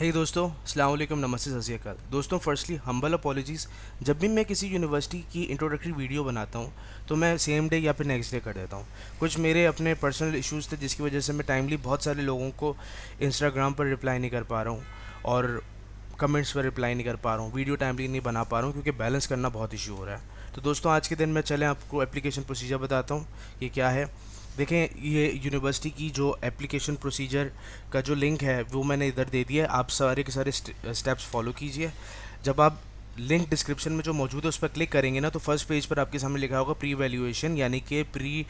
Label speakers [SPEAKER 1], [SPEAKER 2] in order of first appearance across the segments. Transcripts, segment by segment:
[SPEAKER 1] हे दोस्तों, अस्सलाम वालेकुम, नमस्ते, सत श्री अकाल। दोस्तों, फर्स्टली हम्बल अपॉलॉजीज़। जब भी मैं किसी यूनिवर्सिटी की इंट्रोडक्टरी वीडियो बनाता हूँ तो मैं सेम डे या फिर नेक्स्ट डे कर देता हूँ। कुछ मेरे अपने पर्सनल इश्यूज़ थे जिसकी वजह से मैं टाइमली बहुत सारे लोगों को इंस्टाग्राम पर रिप्लाई नहीं कर पा रहा हूँ और कमेंट्स पर रिप्लाई नहीं कर पा रहा हूँ, वीडियो टाइमली नहीं बना पा रहा हूँ क्योंकि बैलेंस करना बहुत इशू हो रहा है। तो दोस्तों, आज के दिन मैं चलें आपको एप्लीकेशन प्रोसीजर बताता हूँ कि क्या है। देखें, ये यूनिवर्सिटी की जो एप्लीकेशन प्रोसीजर का जो लिंक है वो मैंने इधर दे दिया है। आप सारे के सारे स्टेप्स फॉलो कीजिए। जब आप लिंक डिस्क्रिप्शन में जो मौजूद है उस पर क्लिक करेंगे ना, तो फर्स्ट पेज पर आपके सामने लिखा होगा प्री वैल्यूएशन, यानी कि pre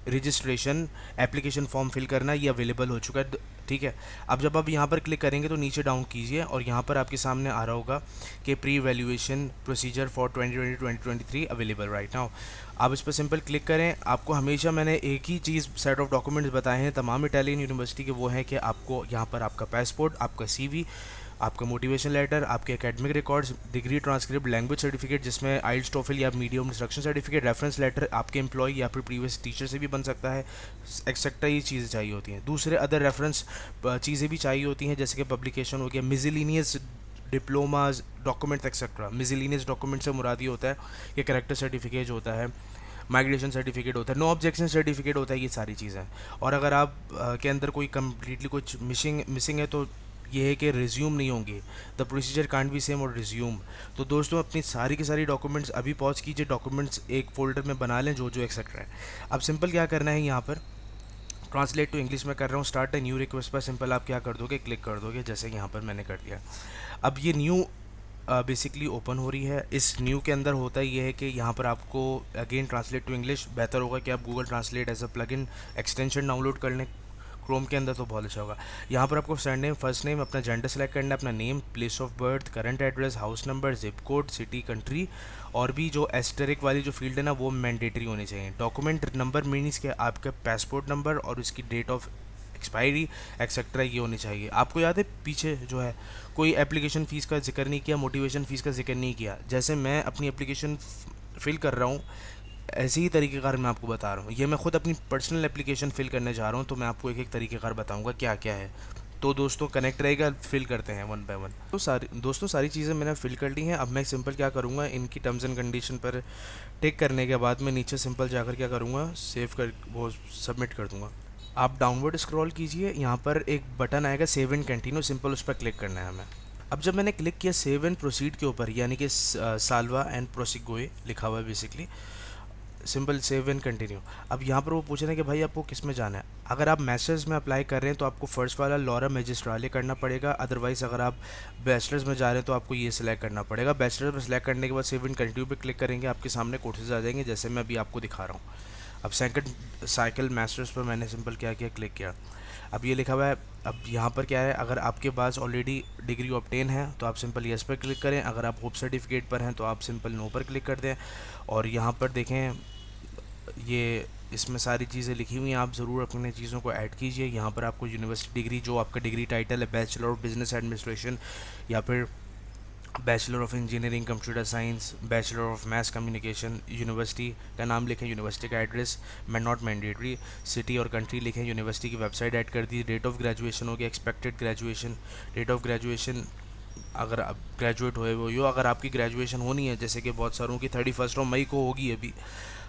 [SPEAKER 1] registration application form fill करना, ये अवेलेबल हो चुका है। ठीक है। अब जब आप यहाँ पर क्लिक करेंगे तो नीचे डाउन कीजिए और यहाँ पर आपके सामने आ रहा होगा कि pre valuation procedure for 2020-2023 available right now. आप इस पर सिंपल क्लिक करें। आपको हमेशा मैंने एक ही चीज़ सेट ऑफ डॉक्यूमेंट्स बताए हैं तमाम इटालियन यूनिवर्सिटी के, वो है कि आपको यहाँ पर आपका पासपोर्ट, आपका सीवी, आपका मोटिवेशन लेटर, आपके academic records, degree transcript, language certificate जिसमें आइल्स टोफल या medium instruction certificate, reference letter आपके एम्प्लॉय या फिर प्रीवियस टीचर से भी बन सकता है, एक्सेट्रा, ये चीज़ें चाहिए होती हैं। दूसरे अदर रेफरेंस चीज़ें भी चाहिए होती हैं, जैसे कि पब्लिकेशन हो गया, miscellaneous diplomas documents etcetera. Miscellaneous document से मुराद ये होता है कि करेक्टर सर्टिफिकेट होता है, माइग्रेशन सर्टिफिकेट होता है, नो ऑब्जेक्शन सर्टिफिकेट होता है, ये सारी चीज़ें। और अगर आप के अंदर कोई कम्प्लीटली कुछ मिसिंग है तो ये है कि रिज्यूम नहीं होंगे। The procedure can't be same और रिज्यूम। तो दोस्तों, अपनी सारी की सारी डॉक्यूमेंट्स अभी पॉज कीजिए, डॉक्यूमेंट्स एक फ़ोल्डर में बना लें जो जो एक्सेट्रा है। अब सिंपल क्या करना है, यहाँ पर ट्रांसलेट टू इंग्लिश में कर रहा हूँ, स्टार्ट अ न्यू रिक्वेस्ट पर सिंपल आप क्या कर दोगे, क्लिक कर दोगे, जैसे यहाँ पर मैंने कर दिया। अब ये न्यू बेसिकली ओपन हो रही है। इस न्यू के अंदर होता ये है कि यहाँ पर आपको अगेन ट्रांसलेट टू इंग्लिश, बेहतर होगा कि आप Google translate as a plugin extension download कर लें क्रोम के अंदर, तो बहुत अच्छा होगा। यहाँ पर आपको सरनेम, फर्स्ट नेम, अपना जेंडर सेलेक्ट करना है, अपना name, place of birth, current address, house number, zip code, city, country, और भी जो एस्टेरिक वाली जो फील्ड है ना वो मैंडेटरी होनी चाहिए। डॉक्यूमेंट नंबर मीन्स के आपका पासपोर्ट नंबर और उसकी डेट ऑफ एक्सपायरी एक्सेट्रा ये होनी चाहिए। आपको याद है पीछे जो है कोई एप्लीकेशन फ़ीस का जिक्र नहीं किया, मोटिवेशन फ़ीस का जिक्र नहीं किया। जैसे मैं अपनी एप्लीकेशन फिल कर रहा हूँ ऐसे ही तरीक़ेकार मैं आपको बता रहा हूँ। ये मैं खुद अपनी पर्सनल एप्लीकेशन फ़िल करने जा रहा हूँ तो मैं आपको एक एक तरीक़ेकार बताऊँगा क्या क्या है। तो दोस्तों, कनेक्ट रहेगा, फिल करते हैं वन बाय वन। तो सारी चीज़ें मैंने फ़िल कर ली हैं। अब मैं सिंपल क्या करूँगा, इनकी टर्म्स एंड कंडीशन पर टिक करने के बाद मैं नीचे सिंपल जाकर क्या करूँगा, सेव कर वो सबमिट कर दूँगा। आप डाउनवर्ड स्क्रॉल कीजिए, यहाँ पर एक बटन आएगा सेव एंड कंटिन्यू, सिंपल उस पर क्लिक करना है हमें। अब जब मैंने क्लिक किया सेव एंड प्रोसीड के ऊपर, यानी कि साल्वा एंड प्रोसिगोए लिखा हुआ है basically, simple save and continue. अब यहाँ पर वो पूछ रहे हैं कि भाई आपको किस में जाना है। अगर आप मास्टर्स में अप्लाई कर रहे हैं तो आपको फर्स्ट वाला लॉरा मैजिस्ट्राले करना पड़ेगा, अदरवाइज़ अगर आप बैचलर्स में जा रहे हैं तो आपको ये सिलेक्ट करना पड़ेगा। बैचलर्स में सिलेक्ट करने के बाद सेव एंड कंटिन्यू पे क्लिक करेंगे, आपके सामने कोर्सेज आ जाएंगे जैसे मैं अभी आपको दिखा रहा हूँ। अब सेकंड साइकिल मास्टर्स पर मैंने सिंपल क्या किया, क्लिक किया। अब ये लिखा हुआ है। अब यहाँ पर क्या है, अगर आपके पास ऑलरेडी डिग्री ऑब्टेन है तो आप सिंपल येस पर क्लिक करें, अगर आप होप सर्टिफिकेट पर हैं तो आप सिंपल नो पर क्लिक कर दें। और यहाँ पर देखें, ये इसमें सारी चीज़ें लिखी हुई हैं, आप ज़रूर अपने चीज़ों को ऐड कीजिए। यहाँ पर आपको यूनिवर्सिटी डिग्री, जो आपका डिग्री टाइटल है, बैचलर ऑफ बिजनेस एडमिनिस्ट्रेशन या फिर bachelor of engineering computer science, bachelor of math communication, university का नाम लिखें, यूनिवर्सिटी का एड्रेस मैं नॉट मैंडेटरी, सिटी और कंट्री लिखें, यूनिवर्सिटी की वेबसाइट ऐड कर दी, डेट ऑफ ग्रेजुएशन हो गया, expected graduation, date of graduation अगर आप ग्रेजुएट हुए हो, अगर आपकी ग्रेजुएशन होनी है, जैसे कि बहुत सारों की 31 मई को होगी अभी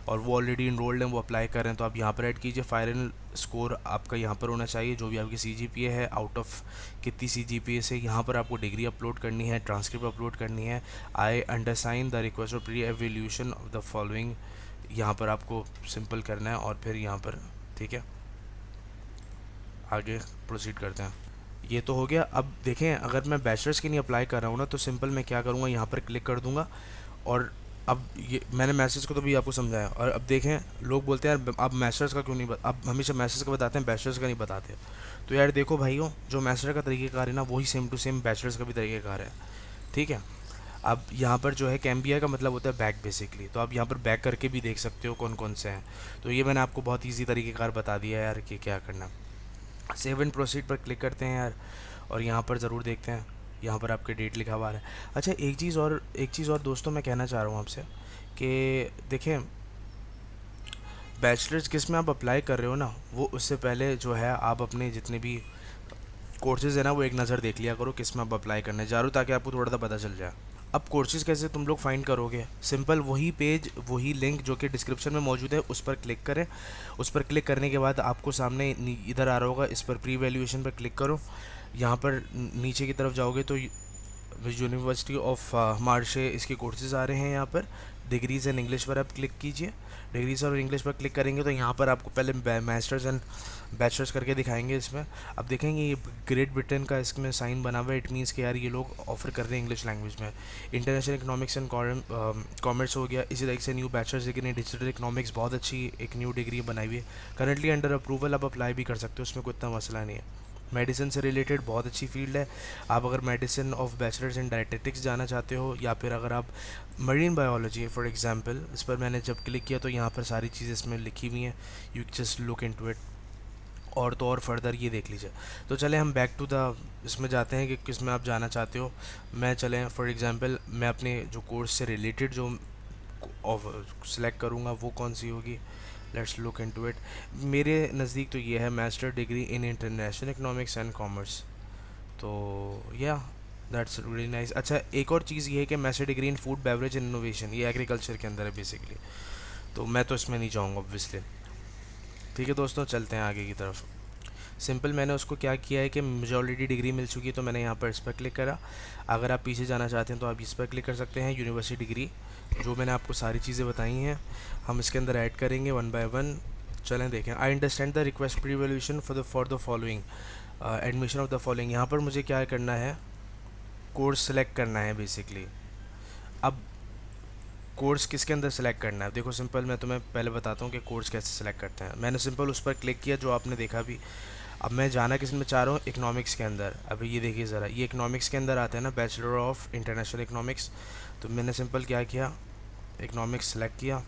[SPEAKER 1] और वो ऑलरेडी इनरोल्ड हैं, वो अप्लाई कर रहे हैं, तो आप यहाँ पर ऐड कीजिए। फाइनल स्कोर आपका यहाँ पर होना चाहिए, जो भी आपकी सीजीपीए है, आउट ऑफ कितनी सीजीपीए से। यहाँ पर आपको डिग्री अपलोड करनी है, ट्रांसक्रिप्ट अपलोड करनी है। I undersign the request of pre evolution of the following, यहाँ पर आपको सिंपल करना है और फिर यहाँ पर ठीक है, आगे प्रोसीड करते हैं। ये तो हो गया। अब देखें, अगर मैं बैचलर्स के लिए अप्लाई कर रहा हूँ ना तो सिंपल मैं क्या करूँगा, यहाँ पर क्लिक कर दूँगा। और अब ये मैंने मैसेज को तो भी आपको समझाया। और अब देखें, लोग बोलते हैं यार आप मास्टर्स का क्यों नहीं आप हमेशा मास्टर्स का बताते हैं, बैचलर्स का नहीं बताते। तो यार देखो भाइयों, जो मास्टर का तरीक़ेकार है ना वही सेम टू सेम बैचलर्स का भी तरीक़ेकार है। ठीक है। अब यहाँ पर जो है कैम्बिया का मतलब होता है बैक बेसिकली, तो आप यहाँ पर बैक करके भी देख सकते हो कौन कौन से हैं। तो ये मैंने आपको बहुत ईजी तरीक़ेकार बता दिया है यार कि क्या करना। सेव एंड प्रोसीड पर क्लिक करते हैं यार, और यहाँ पर ज़रूर देखते हैं, यहाँ पर आपके डेट लिखा हुआ है। अच्छा, एक चीज़ और दोस्तों मैं कहना चाह रहा हूँ आपसे कि देखें, बैचलर्स किस में आप अप्लाई कर रहे हो ना, वो उससे पहले जो है आप अपने जितने भी कोर्सेज़ है ना वो एक नज़र देख लिया करो किस में आप अप्लाई करने जा रहे हो, ताकि आपको थोड़ा सा पता चल जाए। अब कोर्सेज़ कैसे तुम लोग फाइंड करोगे? सिंपल वही पेज, वही लिंक जो कि डिस्क्रिप्शन में मौजूद है, उस पर क्लिक करें। उस पर क्लिक करने के बाद आपको सामने इधर आ रहा होगा, इस पर प्री वैल्यूएशन पर क्लिक करो। यहाँ पर नीचे की तरफ जाओगे तो यूनिवर्सिटी ऑफ मार्शे इसके कोर्सेज़ आ रहे हैं। यहाँ पर डिग्रीज़ एंड इंग्लिश पर आप क्लिक कीजिए। डिग्रीज़ और इंग्लिश पर क्लिक करेंगे तो यहाँ पर आपको पहले मास्टर्स एंड बैचलर्स करके दिखाएंगे। इसमें अब देखेंगे ये ग्रेट ब्रिटेन का इसमें साइन बना हुआ है। इट मीन्स कि यार ये लोग ऑफर कर रहे हैं इंग्लिश लैंग्वेज में। इंटरनेशनल इकोनॉमिक्स एंड कॉमर्स हो गया। इसी तरह से new bachelors degree in digital economics, बहुत अच्छी एक न्यू डिग्री बनाई हुई है, करंटली अंडर अप्रूवल। आप अप्लाई भी कर सकते हो, उसमें कोई इतना मसला नहीं है। मेडिसिन से रिलेटेड बहुत अच्छी फील्ड है। आप अगर medicine of bachelors in dietetics जाना चाहते हो, या फिर अगर आप मरीन बायोलॉजी फॉर एग्जांपल, इस पर मैंने जब क्लिक किया तो यहाँ पर सारी चीज़ें इसमें लिखी हुई हैं। You just look into it, और तो और फर्दर ये देख लीजिए। तो चले हम बैक टू द इसमें जाते हैं कि किस में आप जाना चाहते हो। मैं चलें फॉर एग्जांपल मैं अपने जो कोर्स से रिलेटेड जो सेलेक्ट करूँगा वो कौन सी होगी। Let's look into it. मेरे नज़दीक तो ये है master degree in international economics and commerce. तो या दैट्स रियली नाइस। अच्छा, एक और चीज़ ये है कि master degree in food beverage and innovation, ये एग्रीकल्चर के अंदर है बेसिकली। तो मैं तो इसमें नहीं जाऊँगा ऑब्वियसली। ठीक है दोस्तों, चलते हैं आगे की तरफ। सिंपल मैंने उसको क्या किया है कि मुझे ऑलरेडी डिग्री मिल चुकी है, तो मैंने यहाँ पर इस पर क्लिक करा। अगर आप पीछे जाना चाहते हैं तो आप इस पर क्लिक कर सकते हैं। यूनिवर्सिटी डिग्री, जो मैंने आपको सारी चीज़ें बताई हैं, हम इसके अंदर ऐड करेंगे वन बाय वन। चलें देखें। I understand the request pre valuation for the following admission of the following. यहाँ पर मुझे क्या करना है, कोर्स सेलेक्ट करना है बेसिकली। अब कोर्स किसके अंदर सेलेक्ट करना है, देखो सिंपल मैं तुम्हें पहले बताता हूँ कि कोर्स कैसे सेलेक्ट करते हैं। मैंने सिंपल उस पर क्लिक किया जो आपने देखा भी। अब मैं जाना किस में चाह रहा हूँ, इकोनॉमिक्स के अंदर। अभी ये देखिए ज़रा, ये इकोनॉमिक्स के अंदर आता है ना, बैचलर ऑफ इंटरनेशनल इकोनॉमिक्स। तो मैंने सिंपल क्या किया, इकोनॉमिक्स सेलेक्ट किया।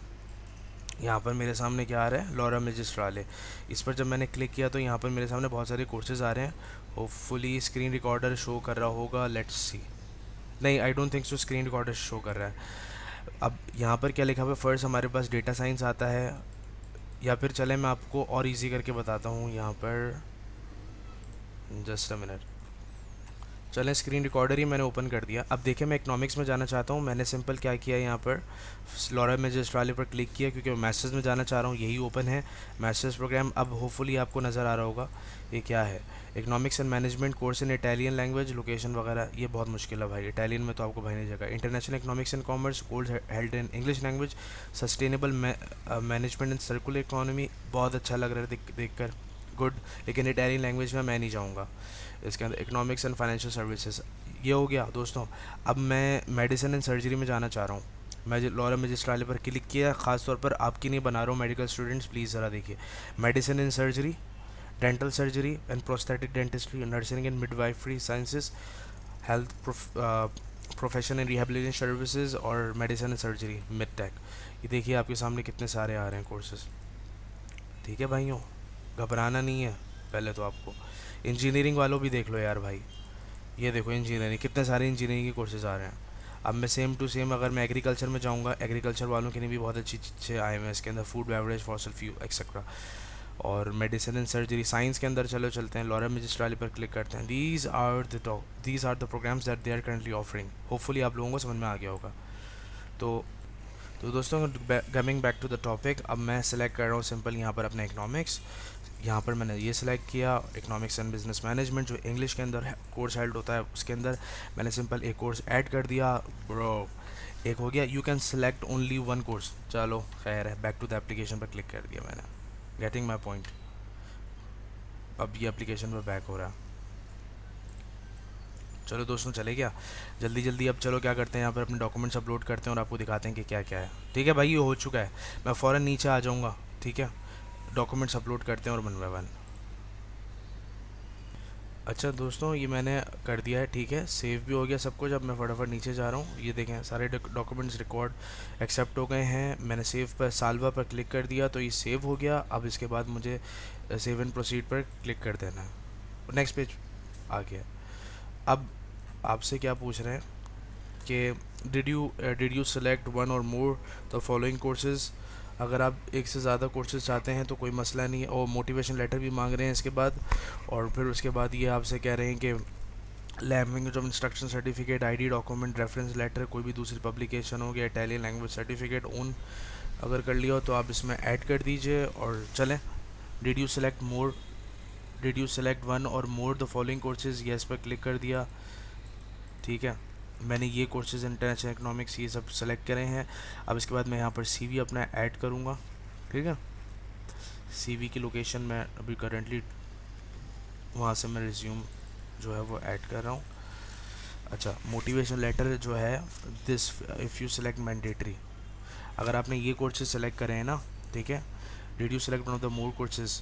[SPEAKER 1] यहाँ पर मेरे सामने क्या आ रहा है, लॉरा मैजिस्ट्राले। इस पर जब मैंने क्लिक किया तो यहाँ पर मेरे सामने बहुत सारे कोर्सेज आ रहे हैं। होपफुली स्क्रीन रिकॉर्डर शो कर रहा होगा, लेट्स सी। नहीं, I don't think so screen recorder show कर रहा है। अब यहाँ पर क्या लिखा हुआ है, फर्स्ट हमारे पास डेटा साइंस आता है, या फिर चले मैं आपको और इजी करके बताता हूँ। यहाँ पर जस्ट अ मिनट, चलें स्क्रीन रिकॉर्डर ही मैंने ओपन कर दिया। अब देखिए मैं इकोनॉमिक्स में जाना चाहता हूँ। मैंने सिंपल क्या किया, यहाँ पर लॉरा मैजिस्ट्राले पर क्लिक किया क्योंकि मैं मास्टर्स में जाना चाह रहा हूँ। यही ओपन है मास्टर्स प्रोग्राम। अब होपफुली आपको नज़र आ रहा होगा ये क्या है, economics and management course in Italian language, location वगैरह। ये बहुत मुश्किल है भाई, इटालियन में तो आपको भाई नहीं जगह। International economics and commerce course held in English language, sustainable management and circular economy. बहुत अच्छा लग रहा है देख कर, गुड। लेकिन इटालियन लैंग्वेज में मैं नहीं जाऊँगा। इसके अंदर इकोनॉमिक्स एंड फाइनेंशियल सर्विसेज, ये हो गया दोस्तों। अब मैं मेडिसिन एंड सर्जरी में जाना चाह रहा हूँ। मैं लॉरा मैजिस्ट्राले पर क्लिक किया। ख़ास तौर पर आपकी नहीं बना रहा हूँ मेडिकल स्टूडेंट्स, प्लीज़ ज़रा देखिए। Medicine and surgery, dental surgery and prosthetic dentistry, nursing and midwifery sciences, health profession and rehabilitation services, और medicine and surgery mid tech. ये देखिए आपके सामने कितने सारे आ रहे हैं कोर्सेज। ठीक है भाइयों, घबराना नहीं है। पहले तो आपको इंजीनियरिंग वालों भी देख लो यार भाई, ये देखो इंजीनियरिंग, कितने सारे इंजीनियरिंग के कोर्सेज आ रहे हैं। अब मैं सेम टू सेम अगर मैं एग्रीकल्चर में जाऊंगा, एग्रीकल्चर वालों के लिए भी बहुत अच्छी चीज़ें आए हुए हैं इसके अंदर, food beverage fossil fuel etcetera. और मेडिसिन एंड सर्जरी साइंस के अंदर चलो चलते हैं, लॉरा मैजिस्ट्राले पर क्लिक करते हैं। These are the programs that they are currently offering. Hopefully आप लोगों को समझ में आ गया होगा। तो दोस्तों, coming back to the topic, अब मैं सेलेक्ट कर रहा हूँ सिंपल यहाँ पर अपना इकोनॉमिक्स। यहाँ पर मैंने ये सिलेक्ट किया, इकोनॉमिक्स एंड बिजनेस मैनेजमेंट, जो इंग्लिश के अंदर कोर्स हेल्ड होता है उसके अंदर मैंने सिंपल एक कोर्स ऐड कर दिया। ब्रो, एक हो गया। You can select only one course, चलो खैर है। बैक टू द एप्लीकेशन पर क्लिक कर दिया मैंने, गेटिंग माई पॉइंट। अब ये एप्लीकेशन पर बैक हो रहा है। चलो दोस्तों, चले गया जल्दी जल्दी। अब चलो क्या करते हैं, यहाँ पर अपने डॉक्यूमेंट्स अपलोड करते हैं और आपको दिखाते हैं कि क्या क्या है। ठीक है भाई, ये हो चुका है। मैं फ़ौरन नीचे आ जाऊँगा। ठीक है, डॉक्यूमेंट्स अपलोड करते हैं और वन बाय वन। अच्छा दोस्तों, ये मैंने कर दिया है। ठीक है, सेव भी हो गया सब कुछ। अब मैं फटाफट नीचे जा रहा हूँ। ये देखें सारे डॉक्यूमेंट्स रिकॉर्ड एक्सेप्ट हो गए हैं। मैंने सेव पर साल्वा पर क्लिक कर दिया तो ये सेव हो गया। अब इसके बाद मुझे सेव एंड प्रोसीड पर क्लिक कर देना है। नेक्स्ट पेज आ गया। अब आपसे क्या पूछ रहे हैं कि did you select one or more the following courses. अगर आप एक से ज़्यादा कोर्सेज चाहते हैं तो कोई मसला नहीं है, और मोटिवेशन लेटर भी मांग रहे हैं इसके बाद। और फिर उसके बाद ये आपसे कह रहे हैं कि language of instruction certificate, ID document, reference letter, कोई भी दूसरी पब्लिकेशन हो गया, इटालियन लैंग्वेज सर्टिफिकेट ओन अगर कर लिया हो तो आप इसमें ऐड कर दीजिए और चलें। Did you select more, did you select one or more the following courses, yes पर क्लिक कर दिया। ठीक है, मैंने ये कोर्सेज इंटरनेशनल इकोनॉमिक्स ये सब सेलेक्ट करे हैं। अब इसके बाद मैं यहाँ पर सीवी अपना ऐड करूँगा। ठीक है, सीवी की लोकेशन मैं अभी करेंटली वहाँ से मैं रिज्यूम जो है वो ऐड कर रहा हूँ। अच्छा, मोटिवेशन लेटर जो है, this if you select mandatory, अगर आपने ये कोर्सेज सेलेक्ट करे हैं ना, ठीक है, did you select one of the more courses,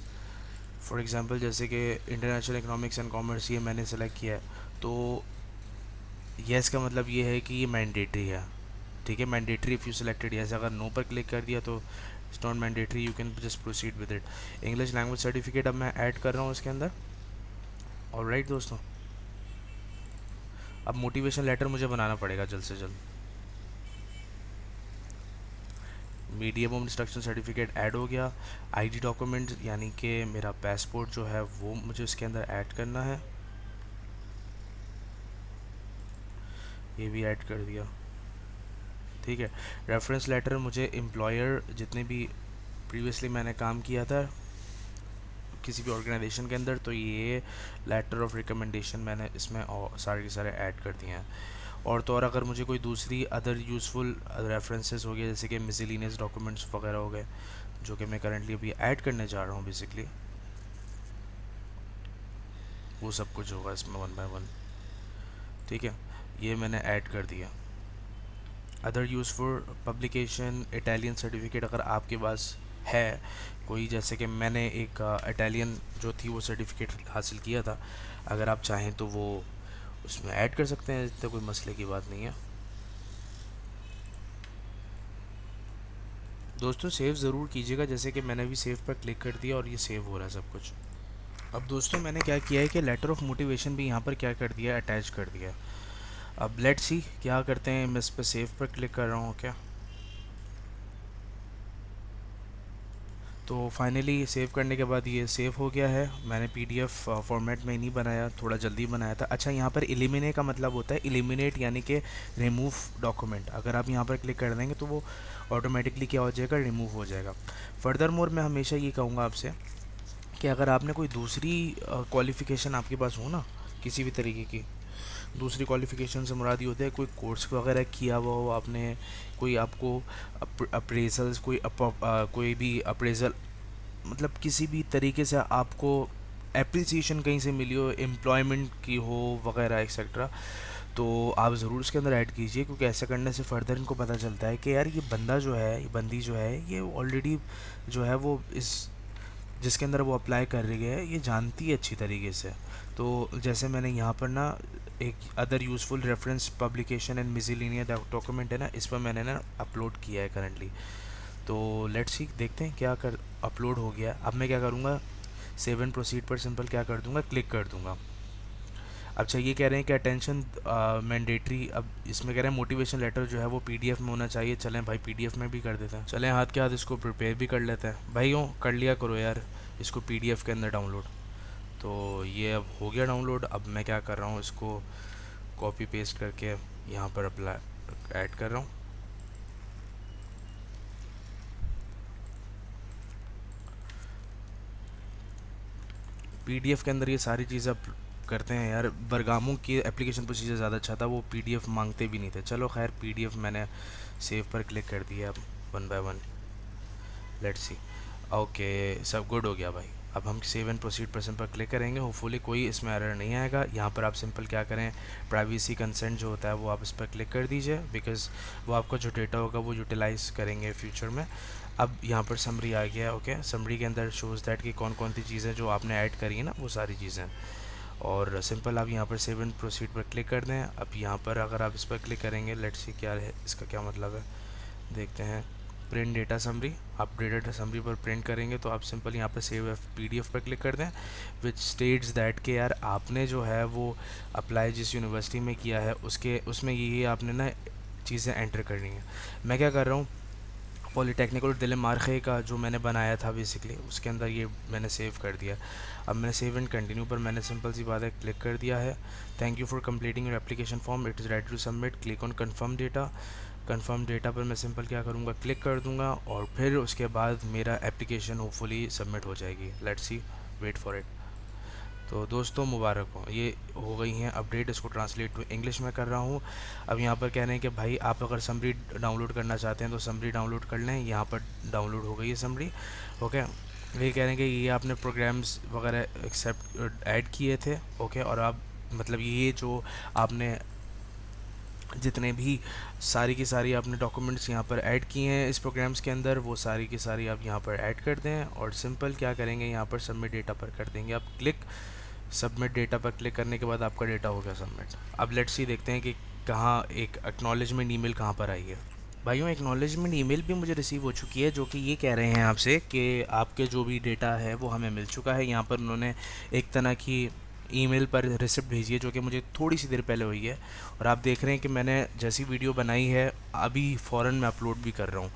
[SPEAKER 1] for example जैसे कि इंटरनेशनल इकोनॉमिक्स एंड कॉमर्स ये मैंने सेलेक्ट किया है, तो येस का मतलब ये है कि ये मैंडेटरी है। ठीक है, mandatory if you selected yes, अगर नो पर क्लिक कर दिया तो it's not mandatory, you can just proceed with it. English language certificate अब मैं ऐड कर रहा हूँ इसके अंदर। ऑलराइट दोस्तों, अब मोटिवेशन लेटर मुझे बनाना पड़ेगा जल्द से जल्द। Medium of instruction certificate add हो गया। आईडी डॉक्यूमेंट यानी कि मेरा पासपोर्ट जो है वो मुझे इसके अंदर ऐड करना है, ये भी ऐड कर दिया। ठीक है, रेफरेंस लेटर मुझे एम्प्लॉयर जितने भी प्रीवियसली मैंने काम किया था किसी भी ऑर्गेनाइजेशन के अंदर, तो ये लेटर ऑफ रिकमेंडेशन मैंने इसमें सारे के सारे ऐड कर दिए हैं। और तो और अगर मुझे कोई दूसरी अदर यूज़फुल रेफरेंसेस हो गए जैसे कि मिसलिनियस डॉक्यूमेंट्स वगैरह हो गए, जो कि मैं करंटली अभी ऐड करने जा रहा हूँ बेसिकली, वो सब कुछ होगा इसमें वन बाय वन। ठीक है, ये मैंने ऐड कर दिया। Other use for publication, Italian certificate अगर आपके पास है कोई, जैसे कि मैंने एक इटालियन जो थी वो सर्टिफिकेट हासिल किया था, अगर आप चाहें तो वो उसमें ऐड कर सकते हैं, इतना कोई मसले की बात नहीं है। दोस्तों सेव ज़रूर कीजिएगा, जैसे कि मैंने भी सेव पर क्लिक कर दिया और ये सेव हो रहा है सब कुछ। अब दोस्तों मैंने क्या किया है कि लेटर ऑफ मोटिवेशन भी यहाँ पर क्या कर दिया है, अटैच कर दिया है। अब लेट्स सी क्या करते हैं, मैं इस पर सेव पर क्लिक कर रहा हूँ क्या, तो फाइनली सेव करने के बाद ये सेव हो गया है। मैंने पीडीएफ फॉर्मेट में नहीं बनाया, थोड़ा जल्दी बनाया था। अच्छा, यहाँ पर एलिमिनेट का मतलब होता है, एलिमिनेट यानी कि रिमूव डॉक्यूमेंट, अगर आप यहाँ पर क्लिक कर देंगे तो वो ऑटोमेटिकली क्या हो जाएगा, रिमूव हो जाएगा। फर्दर मोर मैं हमेशा ये कहूँगा आपसे कि अगर आपने कोई दूसरी क्वालिफ़िकेशन आपके पास हो ना, किसी भी तरीके की दूसरी क्वालिफ़िकेशन से मुराद ये होता है कोई कोर्स वगैरह किया हुआ हो आपने, कोई आपको अप्रेजल्स कोई भी अप्रेजल, मतलब किसी भी तरीके से आपको एप्रिसिएशन कहीं से मिली हो, एम्प्लॉयमेंट की हो वगैरह एक्सेट्रा, तो आप ज़रूर इसके अंदर ऐड कीजिए, क्योंकि ऐसा करने से फ़र्दर इनको पता चलता है कि यार ये बंदा जो है, ये बंदी जो है, ये ऑलरेडी जो है वो इस जिसके अंदर वो अप्लाई कर रही है ये जानती है अच्छी तरीके से। तो जैसे मैंने यहाँ पर ना एक other useful reference publication and miscellaneous document है ना, इस पर मैंने ना अपलोड किया है करंटली। तो लेट्स सी देखते हैं क्या कर अपलोड हो गया। अब मैं क्या करूँगा, सेव एंड प्रोसीड पर सिंपल क्या कर दूँगा, क्लिक कर दूँगा। अच्छा, ये कह रहे हैं कि अटेंशन मैंडेटरी, अब इसमें कह रहे हैं मोटिवेशन लेटर जो है वो पीडीएफ में होना चाहिए। चलें भाई पीडीएफ में भी कर देते हैं, चलें हाथ के हाथ इसको प्रिपेयर भी कर लेते हैं भाइयों, कर लिया करो यार इसको पीडीएफ के अंदर डाउनलोड। तो ये अब हो गया डाउनलोड। अब मैं क्या कर रहा हूँ, इसको कॉपी पेस्ट करके यहाँ पर अप्लाई ऐड कर रहा हूँ। पीडीएफ के अंदर ये सारी चीज़ें अब करते हैं यार। बरगामों की एप्लीकेशन प्रोसीजर ज़्यादा अच्छा था, वो पीडीएफ मांगते भी नहीं थे। चलो खैर, पीडीएफ मैंने सेव पर क्लिक कर दिया। अब one by one let's see. Okay, सब गुड हो गया भाई। अब हम सेव एंड प्रोसीड पर्सन पर क्लिक करेंगे, होपफुली कोई इसमें एरर नहीं आएगा। यहाँ पर आप सिंपल क्या करें, प्राइवेसी कंसेंट जो होता है वो आप इस पर क्लिक कर दीजिए, बिकॉज़ वो आपका जो डेटा होगा वो यूटिलाइज़ करेंगे फ्यूचर में। अब यहाँ पर समरी आ गया। ओके, समरी के अंदर शोज़ दैट कि कौन कौन सी चीज़ें जो आपने ऐड करी है ना, वो सारी चीज़ें। और सिंपल आप यहाँ पर सेव एंड प्रोसीड पर क्लिक कर दें। अब यहाँ पर अगर आप इस पर क्लिक करेंगे, लेट्स सी क्या है इसका क्या मतलब है, देखते हैं। प्रिंट डेटा समरी, आप डेटा समरी पर प्रिंट करेंगे तो आप सिंपल यहाँ पर सेव पीडीएफ पर क्लिक कर दें, विच स्टेट्स दैट कि यार आपने जो है वो अप्लाई जिस यूनिवर्सिटी में किया है उसके उसमें ये आपने ना चीज़ें एंटर करनी है। मैं क्या कर रहा हूँ, पॉलीटेक्निक और दिल मार्खे का जो मैंने बनाया था बेसिकली, उसके अंदर ये मैंने सेव कर दिया। अब मैंने सेव एंड कंटिन्यू पर मैंने सिंपल सी बात है क्लिक कर दिया है। Thank you for completing your application form, it is ready to submit, click on confirm data. Confirm data पर मैं सिंपल क्या करूँगा, क्लिक कर दूँगा और फिर उसके बाद मेरा एप्लीकेशन होपफुली सबमिट हो जाएगी। Let's see, wait for it. तो दोस्तों मुबारक हो, ये हो गई हैं अपडेट। इसको ट्रांसलेट टू इंग्लिश में कर रहा हूँ। अब यहाँ पर कह रहे हैं कि भाई आप अगर समरी डाउनलोड करना चाहते हैं तो समरी डाउनलोड कर लें। यहाँ पर डाउनलोड हो गई है समरी। ओके, ये कह रहे हैं कि ये आपने प्रोग्राम्स वगैरह एक्सेप्ट ऐड किए थे। ओके, और आप मतलब ये जो आपने जितने भी सारी की सारी आपने डॉक्यूमेंट्स यहाँ पर ऐड किए हैं इस प्रोग्राम्स के अंदर, वो सारी की सारी आप यहाँ पर ऐड कर दें और सिंपल क्या करेंगे, यहाँ पर सबमिट डेटा पर कर देंगे आप क्लिक। सबमिट डेटा पर क्लिक करने के बाद आपका डेटा हो गया सबमिट। अब लेट्स सी देखते हैं कि कहाँ एक एक्नॉलेजमेंट ईमेल कहाँ पर आई है। भाइयों, एक्नॉलेजमेंट ईमेल भी मुझे रिसीव हो चुकी है, जो कि ये कह रहे हैं आपसे कि आपके जो भी डेटा है वो हमें मिल चुका है। यहाँ पर उन्होंने एक तरह की ईमेल पर रिसिप्ट भेजी है, जो कि मुझे थोड़ी सी देर पहले हुई है। और आप देख रहे हैं कि मैंने जैसी वीडियो बनाई है अभी फ़ौरन मैं अपलोड भी कर रहा हूँ,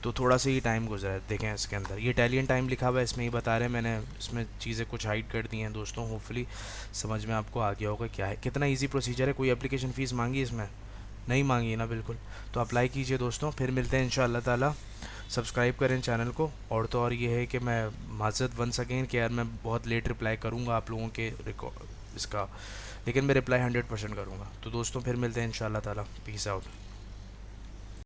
[SPEAKER 1] तो थोड़ा सा ही टाइम गुजरा है। देखें इसके अंदर ये इटालियन टाइम लिखा हुआ है, इसमें ही बता रहे हैं। मैंने इसमें चीज़ें कुछ हाइड कर दी हैं दोस्तों, होपफुली समझ में आपको आ गया होगा क्या है। कितना ईजी प्रोसीजर है। कोई एप्लीकेशन फ़ीस मांगी इसमें? नहीं मांगी ना, बिल्कुल। तो अप्लाई कीजिए दोस्तों, फिर मिलते हैं इंशाअल्लाह ताला। सब्सक्राइब करें चैनल को। और तो और ये है कि मैं माज़रत वंस अगेन कि यार मैं बहुत लेट रिप्लाई करूँगा आप लोगों के इसका, लेकिन मैं रिप्लाई 100% करूँगा। तो दोस्तों फिर मिलते हैं इंशाअल्लाह ताला। Peace out.